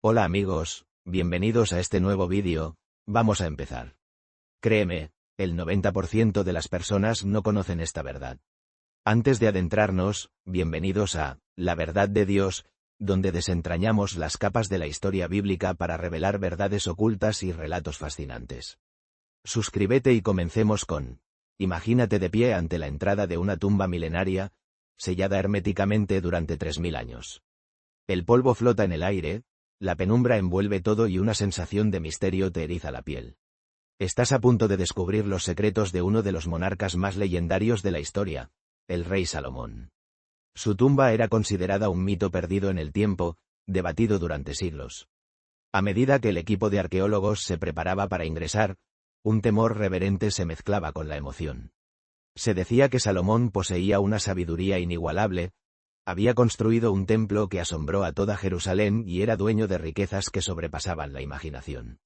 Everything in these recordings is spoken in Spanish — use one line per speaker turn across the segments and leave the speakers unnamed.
Hola amigos, bienvenidos a este nuevo vídeo. Vamos a empezar. Créeme, el 90% de las personas no conocen esta verdad. Antes de adentrarnos, bienvenidos a La Verdad de Dios, donde desentrañamos las capas de la historia bíblica para revelar verdades ocultas y relatos fascinantes. Suscríbete y comencemos con: imagínate de pie ante la entrada de una tumba milenaria, sellada herméticamente durante 3000 años. El polvo flota en el aire, la penumbra envuelve todo y una sensación de misterio te eriza la piel. Estás a punto de descubrir los secretos de uno de los monarcas más legendarios de la historia, el rey Salomón. Su tumba era considerada un mito perdido en el tiempo, debatido durante siglos. A medida que el equipo de arqueólogos se preparaba para ingresar, un temor reverente se mezclaba con la emoción. Se decía que Salomón poseía una sabiduría inigualable, había construido un templo que asombró a toda Jerusalén y era dueño de riquezas que sobrepasaban la imaginación.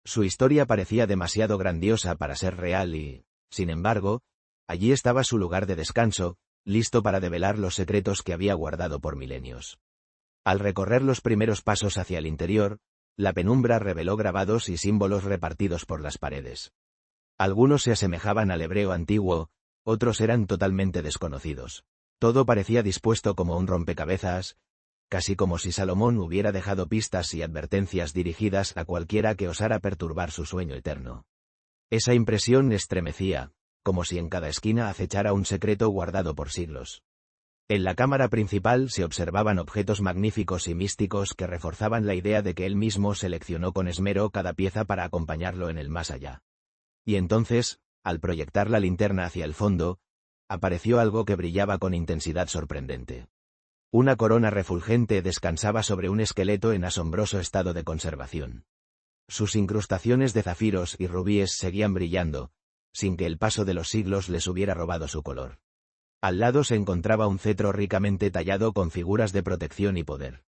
Su historia parecía demasiado grandiosa para ser real y, sin embargo, allí estaba su lugar de descanso, listo para develar los secretos que había guardado por milenios. Al recorrer los primeros pasos hacia el interior, la penumbra reveló grabados y símbolos repartidos por las paredes. Algunos se asemejaban al hebreo antiguo, otros eran totalmente desconocidos. Todo parecía dispuesto como un rompecabezas, casi como si Salomón hubiera dejado pistas y advertencias dirigidas a cualquiera que osara perturbar su sueño eterno. Esa impresión estremecía, como si en cada esquina acechara un secreto guardado por siglos. En la cámara principal se observaban objetos magníficos y místicos que reforzaban la idea de que él mismo seleccionó con esmero cada pieza para acompañarlo en el más allá. Y entonces, al proyectar la linterna hacia el fondo, apareció algo que brillaba con intensidad sorprendente. Una corona refulgente descansaba sobre un esqueleto en asombroso estado de conservación. Sus incrustaciones de zafiros y rubíes seguían brillando, sin que el paso de los siglos les hubiera robado su color. Al lado se encontraba un cetro ricamente tallado con figuras de protección y poder.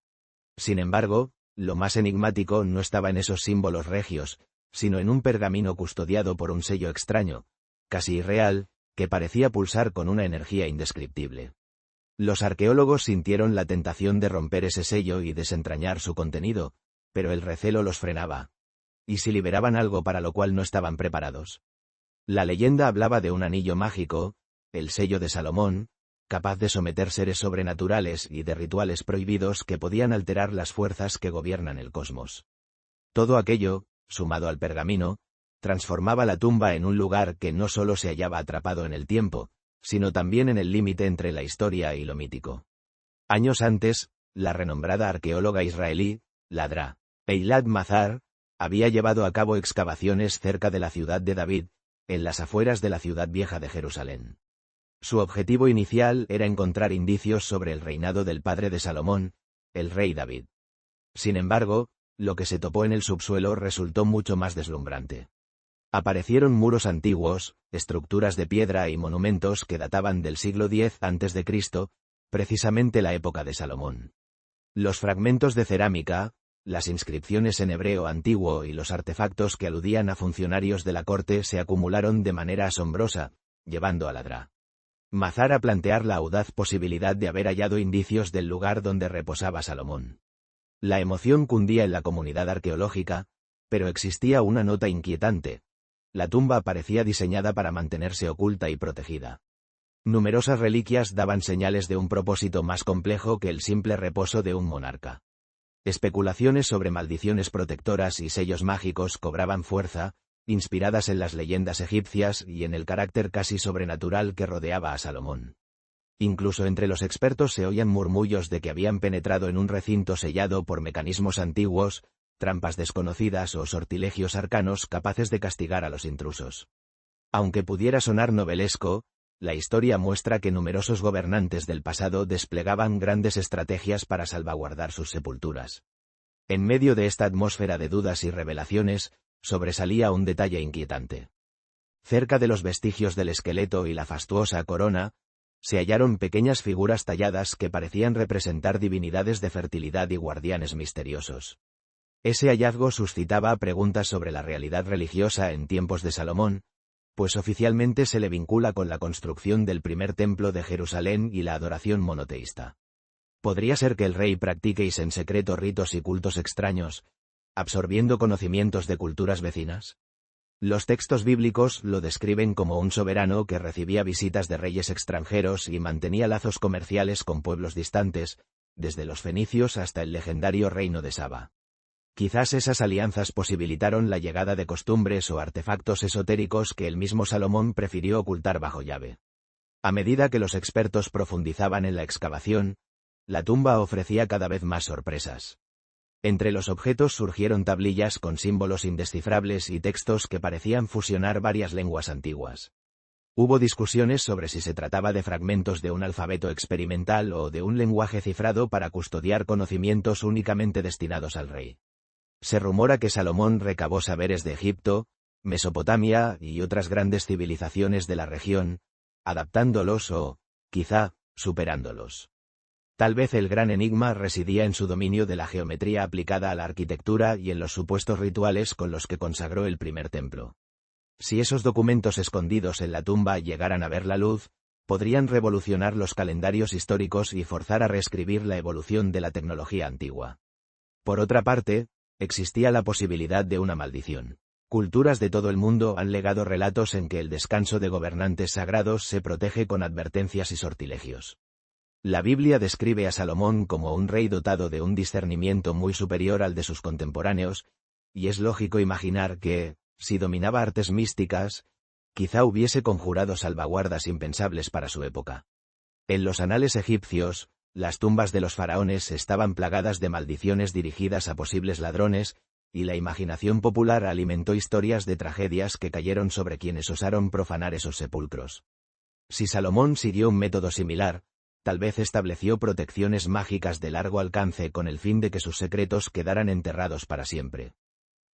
Sin embargo, lo más enigmático no estaba en esos símbolos regios, sino en un pergamino custodiado por un sello extraño, casi irreal, que parecía pulsar con una energía indescriptible. Los arqueólogos sintieron la tentación de romper ese sello y desentrañar su contenido, pero el recelo los frenaba. ¿Y si liberaban algo para lo cual no estaban preparados? La leyenda hablaba de un anillo mágico, el sello de Salomón, capaz de someter seres sobrenaturales y de rituales prohibidos que podían alterar las fuerzas que gobiernan el cosmos. Todo aquello, sumado al pergamino, transformaba la tumba en un lugar que no solo se hallaba atrapado en el tiempo, sino también en el límite entre la historia y lo mítico. Años antes, la renombrada arqueóloga israelí, Ladra Eilat Mazar, había llevado a cabo excavaciones cerca de la ciudad de David, en las afueras de la ciudad vieja de Jerusalén. Su objetivo inicial era encontrar indicios sobre el reinado del padre de Salomón, el rey David. Sin embargo, lo que se topó en el subsuelo resultó mucho más deslumbrante. Aparecieron muros antiguos, estructuras de piedra y monumentos que databan del siglo X a.C., precisamente la época de Salomón. Los fragmentos de cerámica, las inscripciones en hebreo antiguo y los artefactos que aludían a funcionarios de la corte se acumularon de manera asombrosa, llevando a Ladra Mazar a plantear la audaz posibilidad de haber hallado indicios del lugar donde reposaba Salomón. La emoción cundía en la comunidad arqueológica, pero existía una nota inquietante. La tumba parecía diseñada para mantenerse oculta y protegida. Numerosas reliquias daban señales de un propósito más complejo que el simple reposo de un monarca. Especulaciones sobre maldiciones protectoras y sellos mágicos cobraban fuerza, inspiradas en las leyendas egipcias y en el carácter casi sobrenatural que rodeaba a Salomón. Incluso entre los expertos se oían murmullos de que habían penetrado en un recinto sellado por mecanismos antiguos, trampas desconocidas o sortilegios arcanos capaces de castigar a los intrusos. Aunque pudiera sonar novelesco, la historia muestra que numerosos gobernantes del pasado desplegaban grandes estrategias para salvaguardar sus sepulturas. En medio de esta atmósfera de dudas y revelaciones, sobresalía un detalle inquietante. Cerca de los vestigios del esqueleto y la fastuosa corona, se hallaron pequeñas figuras talladas que parecían representar divinidades de fertilidad y guardianes misteriosos. Ese hallazgo suscitaba preguntas sobre la realidad religiosa en tiempos de Salomón, pues oficialmente se le vincula con la construcción del primer templo de Jerusalén y la adoración monoteísta. Podría ser que el rey practique en secreto ritos y cultos extraños, absorbiendo conocimientos de culturas vecinas. Los textos bíblicos lo describen como un soberano que recibía visitas de reyes extranjeros y mantenía lazos comerciales con pueblos distantes, desde los fenicios hasta el legendario reino de Saba. Quizás esas alianzas posibilitaron la llegada de costumbres o artefactos esotéricos que el mismo Salomón prefirió ocultar bajo llave. A medida que los expertos profundizaban en la excavación, la tumba ofrecía cada vez más sorpresas. Entre los objetos surgieron tablillas con símbolos indescifrables y textos que parecían fusionar varias lenguas antiguas. Hubo discusiones sobre si se trataba de fragmentos de un alfabeto experimental o de un lenguaje cifrado para custodiar conocimientos únicamente destinados al rey. Se rumora que Salomón recabó saberes de Egipto, Mesopotamia y otras grandes civilizaciones de la región, adaptándolos o, quizá, superándolos. Tal vez el gran enigma residía en su dominio de la geometría aplicada a la arquitectura y en los supuestos rituales con los que consagró el primer templo. Si esos documentos escondidos en la tumba llegaran a ver la luz, podrían revolucionar los calendarios históricos y forzar a reescribir la evolución de la tecnología antigua. Por otra parte, existía la posibilidad de una maldición. Culturas de todo el mundo han legado relatos en que el descanso de gobernantes sagrados se protege con advertencias y sortilegios. La Biblia describe a Salomón como un rey dotado de un discernimiento muy superior al de sus contemporáneos, y es lógico imaginar que, si dominaba artes místicas, quizá hubiese conjurado salvaguardas impensables para su época. En los anales egipcios, las tumbas de los faraones estaban plagadas de maldiciones dirigidas a posibles ladrones, y la imaginación popular alimentó historias de tragedias que cayeron sobre quienes osaron profanar esos sepulcros. Si Salomón siguió un método similar, tal vez estableció protecciones mágicas de largo alcance con el fin de que sus secretos quedaran enterrados para siempre.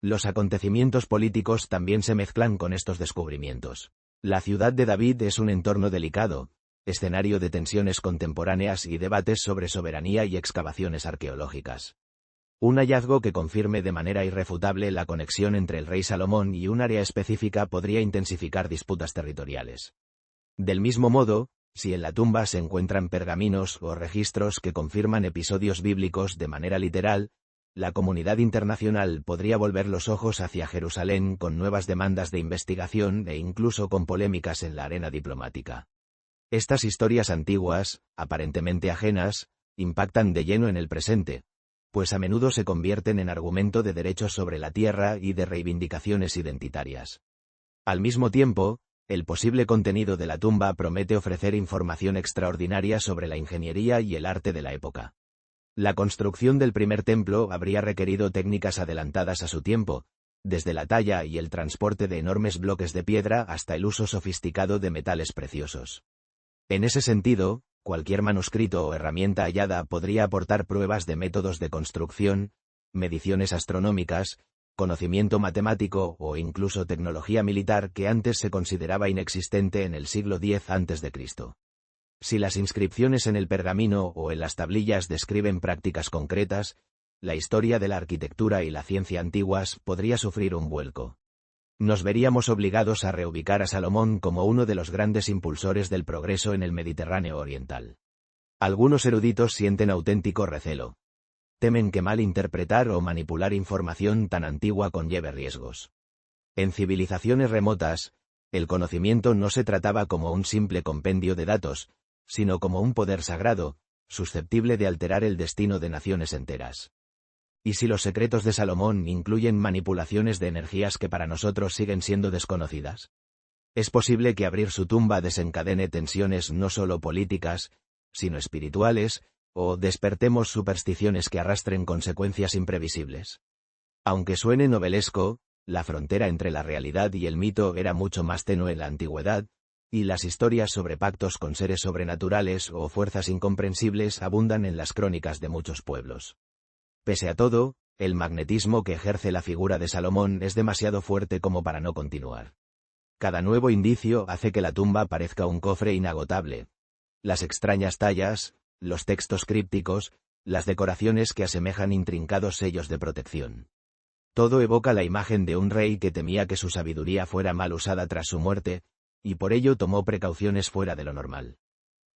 Los acontecimientos políticos también se mezclan con estos descubrimientos. La ciudad de David es un entorno delicado, escenario de tensiones contemporáneas y debates sobre soberanía y excavaciones arqueológicas. Un hallazgo que confirme de manera irrefutable la conexión entre el rey Salomón y un área específica podría intensificar disputas territoriales. Del mismo modo, si en la tumba se encuentran pergaminos o registros que confirman episodios bíblicos de manera literal, la comunidad internacional podría volver los ojos hacia Jerusalén con nuevas demandas de investigación e incluso con polémicas en la arena diplomática. Estas historias antiguas, aparentemente ajenas, impactan de lleno en el presente, pues a menudo se convierten en argumento de derechos sobre la tierra y de reivindicaciones identitarias. Al mismo tiempo, el posible contenido de la tumba promete ofrecer información extraordinaria sobre la ingeniería y el arte de la época. La construcción del primer templo habría requerido técnicas adelantadas a su tiempo, desde la talla y el transporte de enormes bloques de piedra hasta el uso sofisticado de metales preciosos. En ese sentido, cualquier manuscrito o herramienta hallada podría aportar pruebas de métodos de construcción, mediciones astronómicas, conocimiento matemático o incluso tecnología militar que antes se consideraba inexistente en el siglo X a.C. Si las inscripciones en el pergamino o en las tablillas describen prácticas concretas, la historia de la arquitectura y la ciencia antiguas podría sufrir un vuelco. Nos veríamos obligados a reubicar a Salomón como uno de los grandes impulsores del progreso en el Mediterráneo oriental. Algunos eruditos sienten auténtico recelo. Temen que malinterpretar o manipular información tan antigua conlleve riesgos. En civilizaciones remotas, el conocimiento no se trataba como un simple compendio de datos, sino como un poder sagrado, susceptible de alterar el destino de naciones enteras. ¿Y si los secretos de Salomón incluyen manipulaciones de energías que para nosotros siguen siendo desconocidas? Es posible que abrir su tumba desencadene tensiones no solo políticas, sino espirituales, o despertemos supersticiones que arrastren consecuencias imprevisibles. Aunque suene novelesco, la frontera entre la realidad y el mito era mucho más tenue en la antigüedad, y las historias sobre pactos con seres sobrenaturales o fuerzas incomprensibles abundan en las crónicas de muchos pueblos. Pese a todo, el magnetismo que ejerce la figura de Salomón es demasiado fuerte como para no continuar. Cada nuevo indicio hace que la tumba parezca un cofre inagotable. Las extrañas tallas, los textos crípticos, las decoraciones que asemejan intrincados sellos de protección. Todo evoca la imagen de un rey que temía que su sabiduría fuera mal usada tras su muerte, y por ello tomó precauciones fuera de lo normal.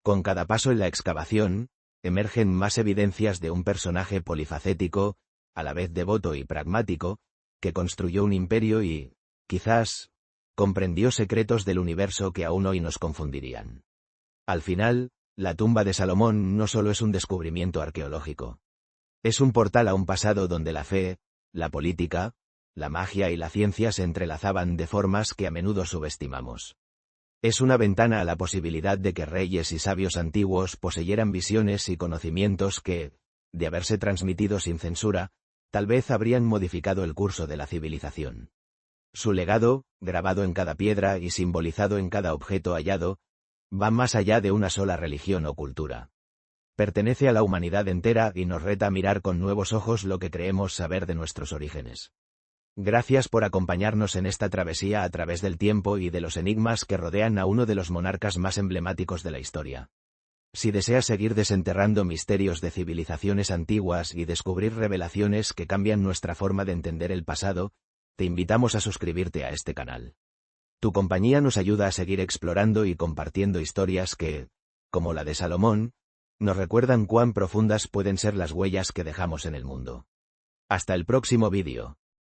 Con cada paso en la excavación, emergen más evidencias de un personaje polifacético, a la vez devoto y pragmático, que construyó un imperio y, quizás, comprendió secretos del universo que aún hoy nos confundirían. Al final, la tumba de Salomón no solo es un descubrimiento arqueológico. Es un portal a un pasado donde la fe, la política, la magia y la ciencia se entrelazaban de formas que a menudo subestimamos. Es una ventana a la posibilidad de que reyes y sabios antiguos poseyeran visiones y conocimientos que, de haberse transmitido sin censura, tal vez habrían modificado el curso de la civilización. Su legado, grabado en cada piedra y simbolizado en cada objeto hallado, va más allá de una sola religión o cultura. Pertenece a la humanidad entera y nos reta a mirar con nuevos ojos lo que creemos saber de nuestros orígenes. Gracias por acompañarnos en esta travesía a través del tiempo y de los enigmas que rodean a uno de los monarcas más emblemáticos de la historia. Si deseas seguir desenterrando misterios de civilizaciones antiguas y descubrir revelaciones que cambian nuestra forma de entender el pasado, te invitamos a suscribirte a este canal. Tu compañía nos ayuda a seguir explorando y compartiendo historias que, como la de Salomón, nos recuerdan cuán profundas pueden ser las huellas que dejamos en el mundo. Hasta el próximo vídeo.